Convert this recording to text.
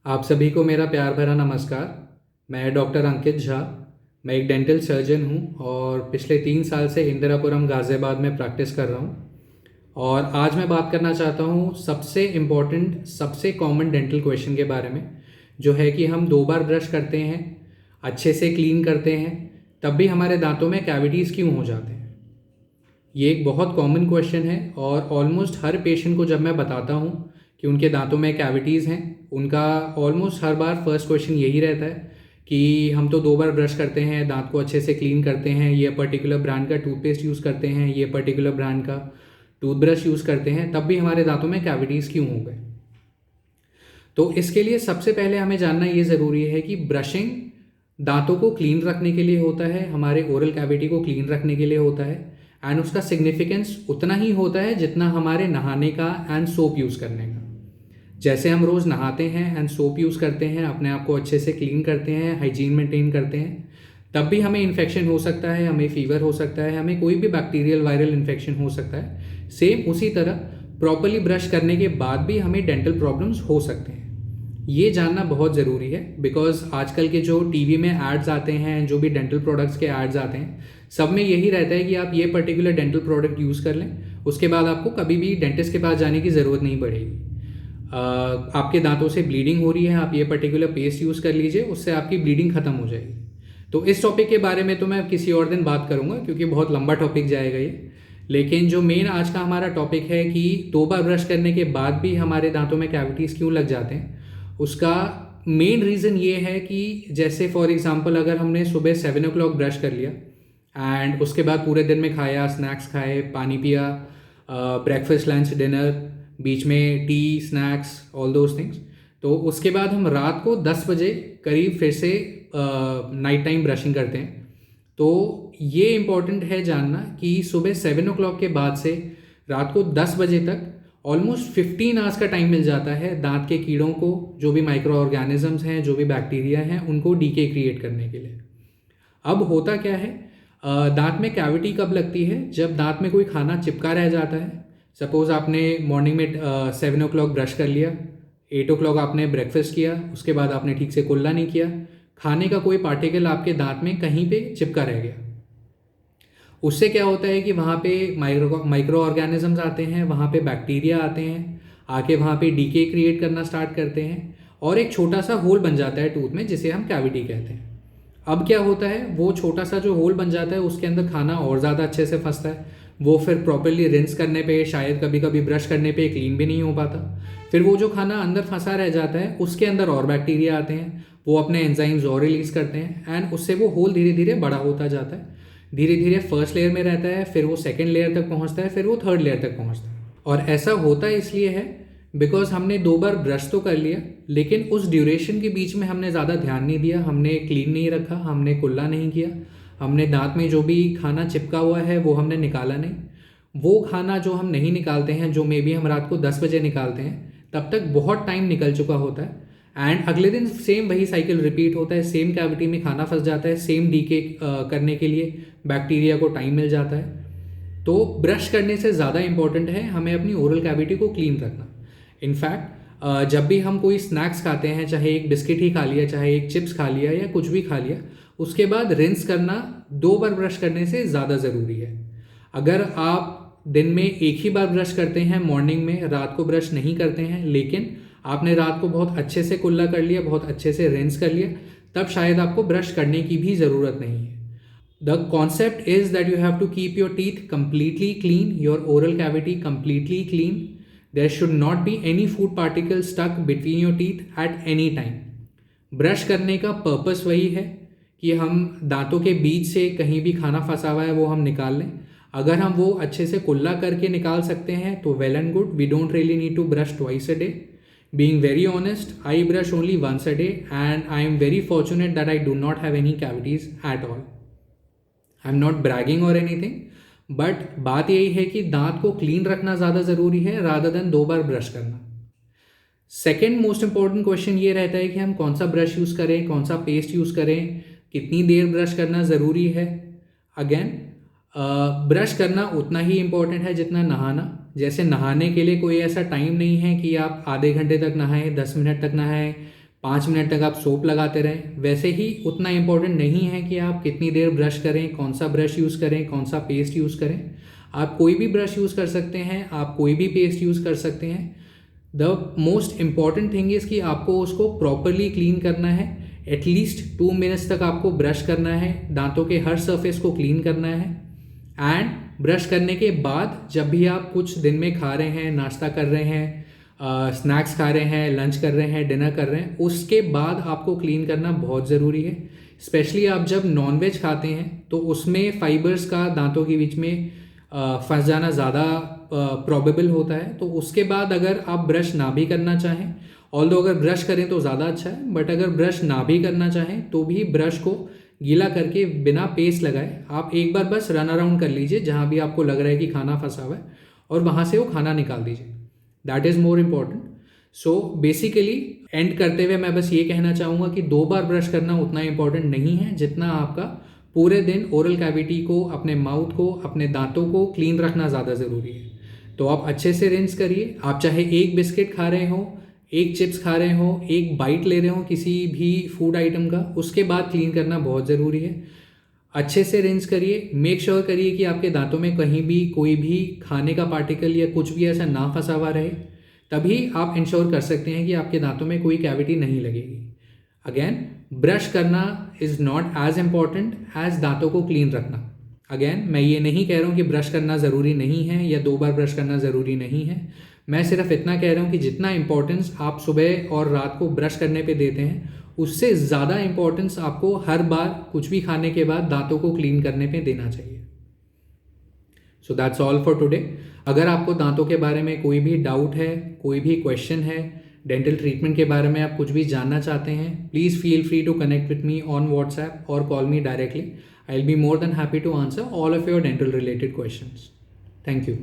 आप सभी को मेरा प्यार भरा नमस्कार। मैं डॉक्टर अंकित झा। मैं एक डेंटल सर्जन हूँ और पिछले 3 साल से इंदिरापुरम गाज़ियाबाद में प्रैक्टिस कर रहा हूँ। और आज मैं बात करना चाहता हूँ सबसे इम्पॉर्टेंट, सबसे कॉमन डेंटल क्वेश्चन के बारे में, जो है कि हम 2 बार ब्रश करते हैं, अच्छे से क्लीन करते हैं, तब भी हमारे दांतों में कैविटीज़ क्यों हो जाते हैं। ये एक बहुत कॉमन क्वेश्चन है और ऑलमोस्ट हर पेशेंट को जब मैं बताता हूँ कि उनके दांतों में कैविटीज़ हैं, उनका ऑलमोस्ट हर बार फर्स्ट क्वेश्चन यही रहता है कि हम तो 2 बार ब्रश करते हैं, दांत को अच्छे से क्लीन करते हैं, ये पर्टिकुलर ब्रांड का टूथपेस्ट यूज़ करते हैं, ये पर्टिकुलर ब्रांड का टूथब्रश यूज़ करते हैं, तब भी हमारे दांतों में कैविटीज़ क्यों हो गए। तो इसके लिए सबसे पहले हमें जानना ये ज़रूरी है कि ब्रशिंग दांतों को क्लीन रखने के लिए होता है, हमारे ओरल कैविटी को क्लीन रखने के लिए होता है, एंड उसका सिग्निफिकेंस उतना ही होता है जितना हमारे नहाने का एंड सोप यूज़ करने का। जैसे हम रोज़ नहाते हैं एंड सोप यूज़ करते हैं, अपने आप को अच्छे से क्लीन करते हैं, हाइजीन मेंटेन करते हैं, तब भी हमें इन्फेक्शन हो सकता है, हमें फीवर हो सकता है, हमें कोई भी बैक्टीरियल वायरल इन्फेक्शन हो सकता है। सेम उसी तरह प्रॉपरली ब्रश करने के बाद भी हमें डेंटल प्रॉब्लम्स हो सकते हैं। ये जानना बहुत ज़रूरी है बिकॉज आजकल के जो टीवी में एड्स आते हैं, जो भी डेंटल प्रोडक्ट्स के एड्स आते हैं, सब में यही रहता है कि आप ये पर्टिकुलर डेंटल प्रोडक्ट यूज़ कर लें, उसके बाद आपको कभी भी डेंटिस्ट के पास जाने की ज़रूरत नहीं पड़ेगी। आपके दांतों से ब्लीडिंग हो रही है, आप ये पर्टिकुलर पेस्ट यूज़ कर लीजिए, उससे आपकी ब्लीडिंग ख़त्म हो जाएगी। तो इस टॉपिक के बारे में तो मैं किसी और दिन बात करूँगा क्योंकि बहुत लंबा टॉपिक जाएगा ये। लेकिन जो मेन आज का हमारा टॉपिक है कि 2 बार ब्रश करने के बाद भी हमारे दांतों में कैविटीज़ क्यों लग जाते हैं, उसका मेन रीज़न ये है कि जैसे फॉर एग्ज़ाम्पल अगर हमने सुबह 7 o'clock ब्रश कर लिया एंड उसके बाद पूरे दिन में खाया, स्नैक्स खाए, पानी पिया, ब्रेकफास्ट, लंच, डिनर, बीच में T, snacks, all those things, तो उसके बाद हम रात को 10 बजे करीब फिर से नाइट टाइम ब्रशिंग करते हैं। तो ये इम्पॉर्टेंट है जानना कि सुबह 7 o'clock के बाद से रात को 10 बजे तक ऑलमोस्ट 15 आवर्स का टाइम मिल जाता है दांत के कीड़ों को, जो भी माइक्रो ऑर्गेनिजम्स हैं, जो भी बैक्टीरिया हैं, उनको डीके क्रिएट करने के लिए। अब होता क्या है, दांत में कैविटी कब लगती है? जब दांत में कोई खाना चिपका रह जाता है। सपोज़ आपने मॉर्निंग में 7 o'clock ब्रश कर लिया, 8 o'clock आपने ब्रेकफास्ट किया, उसके बाद आपने ठीक से कुल्ला नहीं किया, खाने का कोई पार्टिकल आपके दांत में कहीं पे चिपका रह गया। उससे क्या होता है कि वहाँ पे माइक्रो ऑर्गेनिजम्स आते हैं, वहाँ पे बैक्टीरिया आते हैं, आके वहाँ पे डीके क्रिएट करना स्टार्ट करते हैं और एक छोटा सा होल बन जाता है टूथ में, जिसे हम कैविटी कहते हैं। अब क्या होता है, वो छोटा सा जो होल बन जाता है उसके अंदर खाना और ज़्यादा अच्छे से फंसता है, वो फिर प्रॉपरली रिंस करने पे, शायद कभी कभी ब्रश करने पे क्लीन भी नहीं हो पाता। फिर वो जो खाना अंदर फंसा रह जाता है उसके अंदर और बैक्टीरिया आते हैं, वो अपने एंजाइम्स और रिलीज़ करते हैं एंड उससे वो होल धीरे धीरे बड़ा होता जाता है। धीरे धीरे फर्स्ट लेयर में रहता है, फिर वो सेकेंड लेयर तक पहुंचता है, फिर वो थर्ड लेयर तक पहुंचता है। और ऐसा होता इसलिए है बिकॉज हमने 2 बार ब्रश तो कर लिया, लेकिन उस ड्यूरेशन के बीच में हमने ज़्यादा ध्यान नहीं दिया, हमने क्लीन नहीं रखा, हमने कुल्ला नहीं किया, हमने दांत में जो भी खाना चिपका हुआ है वो हमने निकाला नहीं। वो खाना जो हम नहीं निकालते हैं, जो मे बी हम रात को 10 बजे निकालते हैं, तब तक बहुत टाइम निकल चुका होता है एंड अगले दिन सेम वही साइकिल रिपीट होता है, सेम कैविटी में खाना फंस जाता है, सेम डीके करने के लिए बैक्टीरिया को टाइम मिल जाता है। तो ब्रश करने से ज़्यादा इंपॉर्टेंट है हमें अपनी ओरल कैविटी को क्लीन रखना। इनफैक्ट जब भी हम कोई स्नैक्स खाते हैं, चाहे एक बिस्किट ही खा लिया, चाहे एक चिप्स खा लिया या कुछ भी खा लिया, उसके बाद रिंस करना 2 बार ब्रश करने से ज़्यादा ज़रूरी है। अगर आप दिन में एक ही बार ब्रश करते हैं, मॉर्निंग में, रात को ब्रश नहीं करते हैं, लेकिन आपने रात को बहुत अच्छे से कुल्ला कर लिया, बहुत अच्छे से रिंस कर लिया, तब शायद आपको ब्रश करने की भी ज़रूरत नहीं है। The concept is that you have to keep your teeth completely clean, your oral cavity completely clean. There should not be any food particles stuck between your teeth at any time. Brush करने का purpose वही है कि हम दांतों के बीच से कहीं भी खाना फंसा हुआ है वो हम निकाल लें। अगर हम वो अच्छे से कुल्ला करके निकाल सकते हैं तो well and good, we don't really need to brush twice a day. Being very honest, I brush only once a day and I am very fortunate that I do not have any cavities at all. I am not bragging और anything, but बात यही है कि दांत को clean रखना ज़्यादा ज़रूरी है रादर देन 2 बार ब्रश करना। सेकेंड मोस्ट इंपॉर्टेंट क्वेश्चन ये रहता है कि हम कौन सा ब्रश यूज़ करें, कौन सा पेस्ट यूज़ करें, कितनी देर ब्रश करना ज़रूरी है। अगेन, ब्रश करना उतना ही इम्पॉर्टेंट है जितना नहाना। जैसे नहाने के लिए कोई ऐसा टाइम नहीं है कि आप आधे घंटे तक नहाएं, 10 मिनट तक नहाएं, 5 मिनट तक आप सोप लगाते रहें। वैसे ही उतना इम्पोर्टेंट नहीं है कि आप कितनी देर ब्रश करें, कौन सा ब्रश यूज़ करें, कौन सा पेस्ट यूज़ करें। आप कोई भी ब्रश यूज़ कर सकते हैं, आप कोई भी पेस्ट यूज़ कर सकते हैं। The most important thing is कि आपको उसको प्रॉपरली क्लीन करना है। एटलीस्ट 2 मिनट्स तक आपको ब्रश करना है, दांतों के हर सरफेस को क्लीन करना है। एंड ब्रश करने के बाद जब भी आप कुछ दिन में खा रहे हैं, नाश्ता कर रहे हैं, स्नैक्स खा रहे हैं, लंच कर रहे हैं, डिनर कर रहे हैं, उसके बाद आपको क्लीन करना बहुत ज़रूरी है। स्पेशली आप जब नॉनवेज खाते हैं तो उसमें फाइबर्स का दांतों के बीच में फंस जाना ज़्यादा प्रॉबेबल होता है। तो उसके बाद अगर आप ब्रश ना भी करना चाहें, ऑल्दो अगर ब्रश करें तो ज़्यादा अच्छा है, बट अगर ब्रश ना भी करना चाहें तो भी ब्रश को गीला करके बिना पेस्ट लगाए आप एक बार बस रन अराउंड कर लीजिए जहाँ भी आपको लग रहा है कि खाना फंसा हुआ है, और वहाँ से वो खाना निकाल दीजिए। That is more important. So basically and करते हुए मैं बस ये कहना चाहूँगा कि 2 बार ब्रश करना उतना इम्पॉर्टेंट नहीं है जितना आपका पूरे दिन ओरल कैविटी को, अपने माउथ को, अपने दांतों को क्लीन रखना ज़्यादा ज़रूरी है। तो आप अच्छे से रिंस करिए। आप चाहे एक बिस्किट खा रहे हो, एक चिप्स खा रहे हो, एक बाइट ले रहे हो किसी भी फूड आइटम का, उसके बाद क्लीन करना बहुत ज़रूरी है। अच्छे से रिंस करिए। मेक श्योर करिए कि आपके दांतों में कहीं भी कोई भी खाने का पार्टिकल या कुछ भी ऐसा ना फंसा हुआ रहे, तभी आप इंश्योर कर सकते हैं कि आपके दांतों में कोई कैविटी नहीं लगेगी। अगेन, ब्रश करना is not as important as दांतों को क्लीन रखना। अगेन, मैं ये नहीं कह रहा हूँ कि ब्रश करना ज़रूरी नहीं है या 2 बार ब्रश करना ज़रूरी नहीं है। मैं सिर्फ इतना कह रहा हूँ कि जितना इंपॉर्टेंस आप सुबह और रात को ब्रश करने पे देते हैं, उससे ज़्यादा इंपॉर्टेंस आपको हर बार कुछ भी खाने के बाद दांतों को क्लीन करने पे देना चाहिए। So that's all for today. अगर आपको दांतों के बारे में कोई भी डाउट है, कोई भी क्वेश्चन है, डेंटल ट्रीटमेंट के बारे में आप कुछ भी जानना चाहते हैं, please feel free to connect with me on WhatsApp और call me directly. I'll be more than happy to answer all of your dental related questions. Thank you.